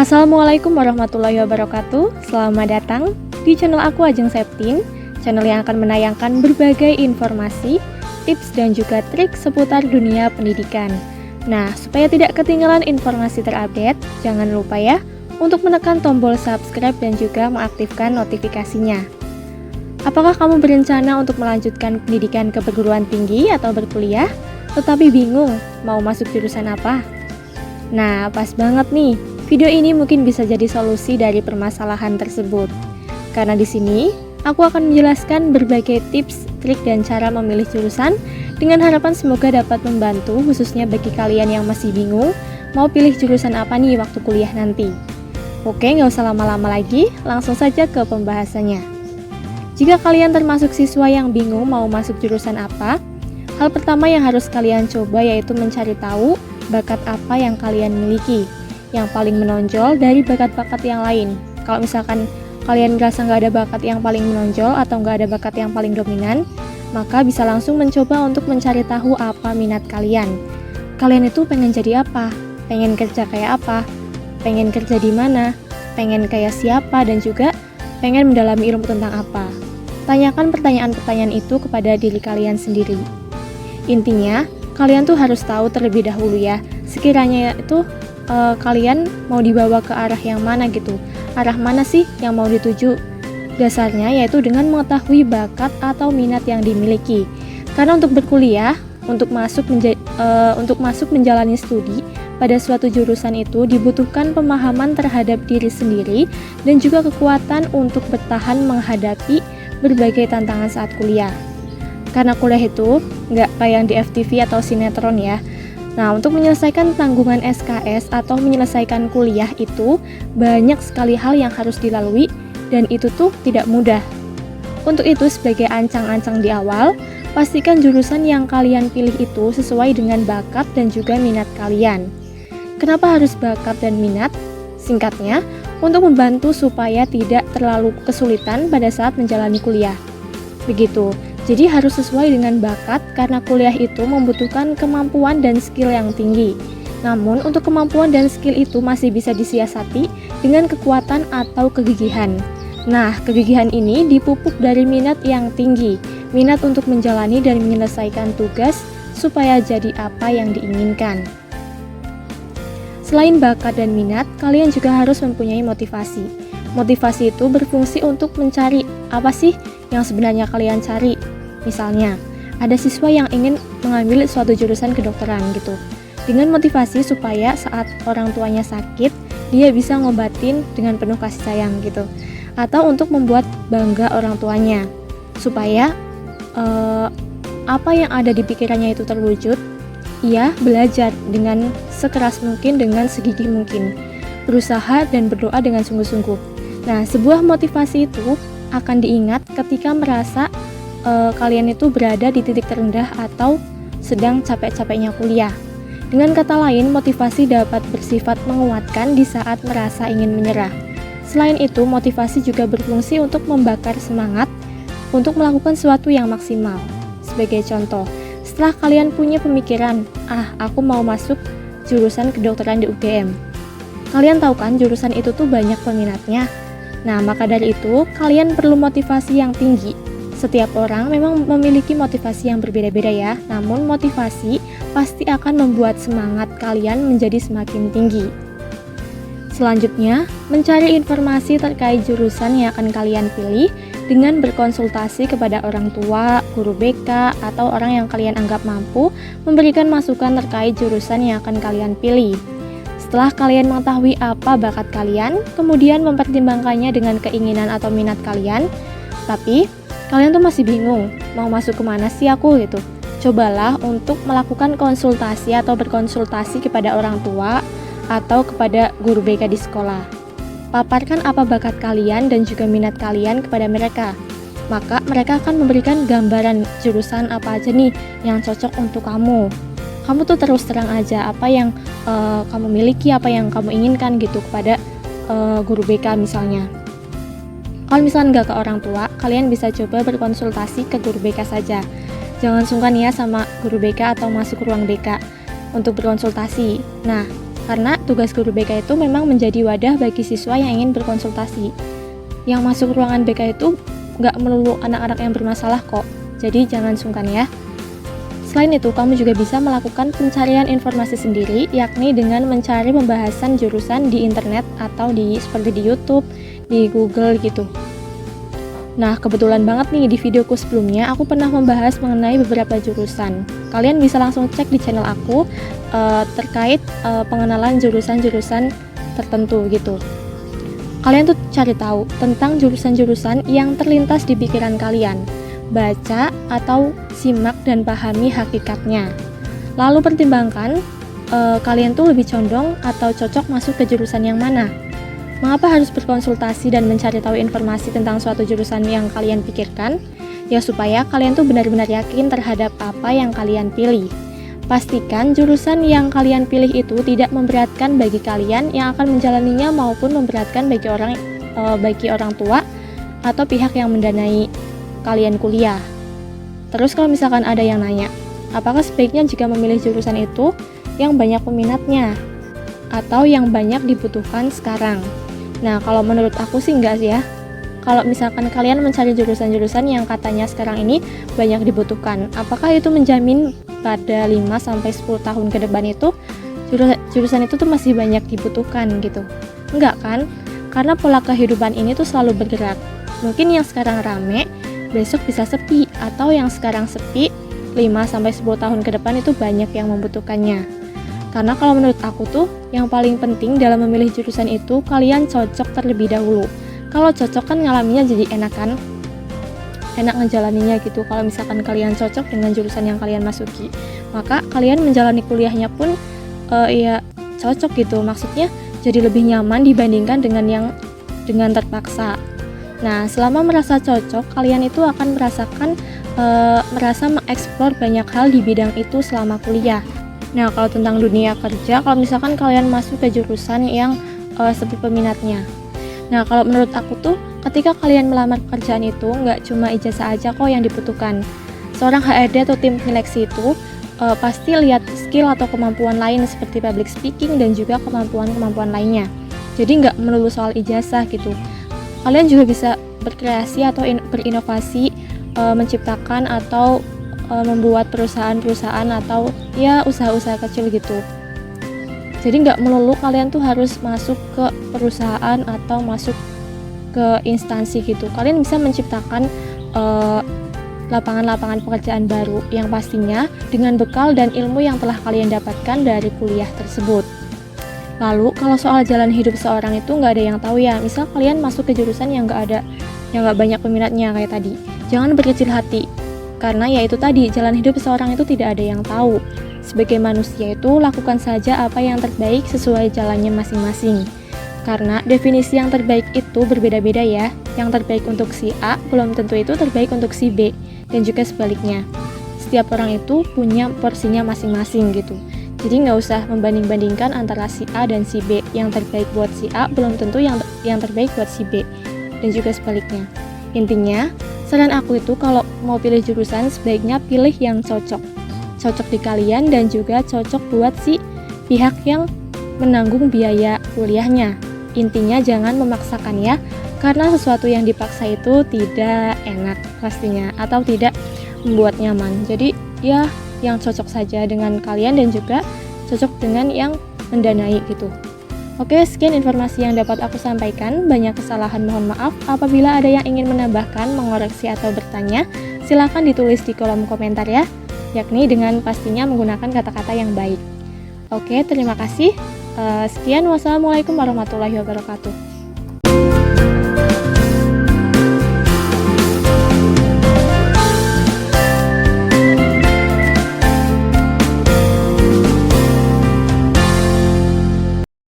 Assalamualaikum warahmatullahi wabarakatuh. Selamat datang di channel aku Ajeng Septin, channel yang akan menayangkan berbagai informasi, tips dan juga trik seputar dunia pendidikan. Nah, supaya tidak ketinggalan informasi terupdate, jangan lupa ya untuk menekan tombol subscribe dan juga mengaktifkan notifikasinya. Apakah kamu berencana untuk melanjutkan pendidikan ke perguruan tinggi atau berkuliah, tetapi bingung mau masuk jurusan apa? Nah, pas banget nih. Video ini mungkin bisa jadi solusi dari permasalahan tersebut. Karena di sini, aku akan menjelaskan berbagai tips, trik, dan cara memilih jurusan dengan harapan semoga dapat membantu khususnya bagi kalian yang masih bingung mau pilih jurusan apa nih waktu kuliah nanti. Oke, nggak usah lama-lama lagi, langsung saja ke pembahasannya. Jika kalian termasuk siswa yang bingung mau masuk jurusan apa, hal pertama yang harus kalian coba yaitu mencari tahu bakat apa yang kalian miliki, yang paling menonjol dari bakat-bakat yang lain. Kalau misalkan kalian merasa nggak ada bakat yang paling menonjol atau nggak ada bakat yang paling dominan, maka bisa langsung mencoba untuk mencari tahu apa minat kalian. Kalian itu pengen jadi apa? Pengen kerja kayak apa? Pengen kerja di mana? Pengen kayak siapa? Dan juga pengen mendalami ilmu tentang apa? Tanyakan pertanyaan-pertanyaan itu kepada diri kalian sendiri. Intinya, kalian tuh harus tahu terlebih dahulu ya, sekiranya itu kalian mau dibawa ke arah yang mana gitu. Arah mana sih yang mau dituju? Dasarnya yaitu dengan mengetahui bakat atau minat yang dimiliki. Karena untuk berkuliah, untuk masuk menjalani studi pada suatu jurusan itu dibutuhkan pemahaman terhadap diri sendiri dan juga kekuatan untuk bertahan menghadapi berbagai tantangan saat kuliah. Karena kuliah itu nggak kayak yang di FTV atau sinetron ya. Nah, untuk menyelesaikan tanggungan SKS atau menyelesaikan kuliah itu banyak sekali hal yang harus dilalui dan itu tuh tidak mudah. Untuk itu, sebagai ancang-ancang di awal, pastikan jurusan yang kalian pilih itu sesuai dengan bakat dan juga minat kalian. Kenapa harus bakat dan minat? Singkatnya, untuk membantu supaya tidak terlalu kesulitan pada saat menjalani kuliah. Begitu. Jadi harus sesuai dengan bakat karena kuliah itu membutuhkan kemampuan dan skill yang tinggi. Namun untuk kemampuan dan skill itu masih bisa disiasati dengan kekuatan atau kegigihan. Nah, kegigihan ini dipupuk dari minat yang tinggi, minat untuk menjalani dan menyelesaikan tugas supaya jadi apa yang diinginkan. Selain bakat dan minat, kalian juga harus mempunyai motivasi. Motivasi itu berfungsi untuk mencari apa sih yang sebenarnya kalian cari. Misalnya, ada siswa yang ingin mengambil suatu jurusan kedokteran gitu. Dengan motivasi supaya saat orang tuanya sakit, dia bisa ngobatin dengan penuh kasih sayang gitu. Atau untuk membuat bangga orang tuanya. Supaya apa yang ada di pikirannya itu terwujud, ia belajar dengan sekeras mungkin, dengan segigih mungkin. Berusaha dan berdoa dengan sungguh-sungguh. Nah, sebuah motivasi itu akan diingat ketika merasa kalian itu berada di titik terendah atau sedang capek-capeknya kuliah. Dengan kata lain, motivasi dapat bersifat menguatkan di saat merasa ingin menyerah. Selain itu, motivasi juga berfungsi untuk membakar semangat untuk melakukan sesuatu yang maksimal. Sebagai contoh, setelah kalian punya pemikiran, aku mau masuk jurusan kedokteran di UGM. Kalian tahu kan jurusan itu tuh banyak peminatnya. Nah, maka dari itu, kalian perlu motivasi yang tinggi. Setiap orang memang memiliki motivasi yang berbeda-beda ya, namun motivasi pasti akan membuat semangat kalian menjadi semakin tinggi. Selanjutnya, mencari informasi terkait jurusan yang akan kalian pilih dengan berkonsultasi kepada orang tua, guru BK, atau orang yang kalian anggap mampu memberikan masukan terkait jurusan yang akan kalian pilih. Setelah kalian mengetahui apa bakat kalian, kemudian mempertimbangkannya dengan keinginan atau minat kalian, tapi kalian tuh masih bingung, mau masuk kemana sih aku gitu. Cobalah untuk melakukan konsultasi atau berkonsultasi kepada orang tua atau kepada guru BK di sekolah. Paparkan apa bakat kalian dan juga minat kalian kepada mereka. Maka mereka akan memberikan gambaran jurusan apa aja nih yang cocok untuk kamu. Kamu tuh terus terang aja apa yang kamu miliki, apa yang kamu inginkan gitu kepada guru BK misalnya. Kalau misalnya nggak ke orang tua, kalian bisa coba berkonsultasi ke guru BK saja. Jangan sungkan ya sama guru BK atau masuk ruang BK untuk berkonsultasi. Nah, Karena tugas guru BK itu memang menjadi wadah bagi siswa yang ingin berkonsultasi. Yang masuk ruangan BK itu nggak melulu anak-anak yang bermasalah kok, jadi jangan sungkan ya. Selain itu, kamu juga bisa melakukan pencarian informasi sendiri, yakni dengan mencari pembahasan jurusan di internet atau seperti di YouTube, di Google gitu. Nah, kebetulan banget nih di videoku sebelumnya aku pernah membahas mengenai beberapa jurusan. Kalian bisa langsung cek di channel aku terkait pengenalan jurusan-jurusan tertentu gitu. Kalian tuh cari tahu tentang jurusan-jurusan yang terlintas di pikiran kalian. Baca atau simak dan pahami hakikatnya. Lalu pertimbangkan kalian tuh lebih condong atau cocok masuk ke jurusan yang mana. Mengapa harus berkonsultasi dan mencari tahu informasi tentang suatu jurusan yang kalian pikirkan? Ya supaya kalian tuh benar-benar yakin terhadap apa yang kalian pilih. Pastikan jurusan yang kalian pilih itu tidak memberatkan bagi kalian yang akan menjalaninya maupun memberatkan bagi orang tua atau pihak yang mendanai kalian kuliah. Terus kalau misalkan ada yang nanya, apakah sebaiknya jika memilih jurusan itu yang banyak peminatnya atau yang banyak dibutuhkan sekarang? Nah, kalau menurut aku sih enggak sih ya. Kalau misalkan kalian mencari jurusan-jurusan yang katanya sekarang ini banyak dibutuhkan, apakah itu menjamin pada 5-10 tahun ke depan itu jurusan itu tuh masih banyak dibutuhkan gitu? Enggak kan? Karena pola kehidupan ini tuh selalu bergerak. Mungkin yang sekarang rame, besok bisa sepi, atau yang sekarang sepi 5-10 tahun ke depan itu banyak yang membutuhkannya. Karena kalau menurut aku tuh yang paling penting dalam memilih jurusan itu kalian cocok terlebih dahulu. Kalau cocok kan ngalaminya jadi enak kan, enak ngejalaninya gitu. Kalau misalkan kalian cocok dengan jurusan yang kalian masuki, maka kalian menjalani kuliahnya pun ya cocok gitu. Maksudnya jadi lebih nyaman dibandingkan dengan terpaksa. Nah, selama merasa cocok, kalian itu akan merasa mengeksplor banyak hal di bidang itu selama kuliah. Nah, kalau tentang dunia kerja, kalau misalkan kalian masuk ke jurusan yang sepi peminatnya. Nah, kalau menurut aku tuh, ketika kalian melamar pekerjaan itu, nggak cuma ijazah aja kok yang dibutuhkan. Seorang HRD atau tim seleksi itu pasti lihat skill atau kemampuan lain seperti public speaking dan juga kemampuan-kemampuan lainnya. Jadi nggak melulu soal ijazah gitu. Kalian juga bisa berkreasi atau berinovasi, menciptakan atau membuat perusahaan-perusahaan atau ya usaha-usaha kecil gitu. Jadi nggak melulu kalian tuh harus masuk ke perusahaan atau masuk ke instansi gitu. Kalian bisa menciptakan lapangan-lapangan pekerjaan baru yang pastinya dengan bekal dan ilmu yang telah kalian dapatkan dari kuliah tersebut. Lalu kalau soal jalan hidup seorang itu nggak ada yang tahu ya. Misal kalian masuk ke jurusan yang nggak banyak peminatnya kayak tadi. Jangan berkecil hati. Karena ya itu tadi, jalan hidup seseorang itu tidak ada yang tahu. Sebagai manusia itu, lakukan saja apa yang terbaik sesuai jalannya masing-masing. Karena definisi yang terbaik itu berbeda-beda ya. Yang terbaik untuk si A, belum tentu itu terbaik untuk si B. Dan juga sebaliknya. Setiap orang itu punya porsinya masing-masing gitu. Jadi nggak usah membanding-bandingkan antara si A dan si B. Yang terbaik buat si A, belum tentu yang terbaik buat si B. Dan juga sebaliknya. Intinya, saran aku itu kalau mau pilih jurusan sebaiknya pilih yang cocok di kalian dan juga cocok buat si pihak yang menanggung biaya kuliahnya. Intinya jangan memaksakan ya, karena sesuatu yang dipaksa itu tidak enak pastinya atau tidak membuat nyaman. Jadi ya yang cocok saja dengan kalian dan juga cocok dengan yang mendanai gitu. Oke, sekian informasi yang dapat aku sampaikan. Banyak kesalahan, mohon maaf. Apabila ada yang ingin menambahkan, mengoreksi, atau bertanya, silakan ditulis di kolom komentar ya, yakni dengan pastinya menggunakan kata-kata yang baik. Oke, terima kasih. Sekian, wassalamualaikum warahmatullahi wabarakatuh.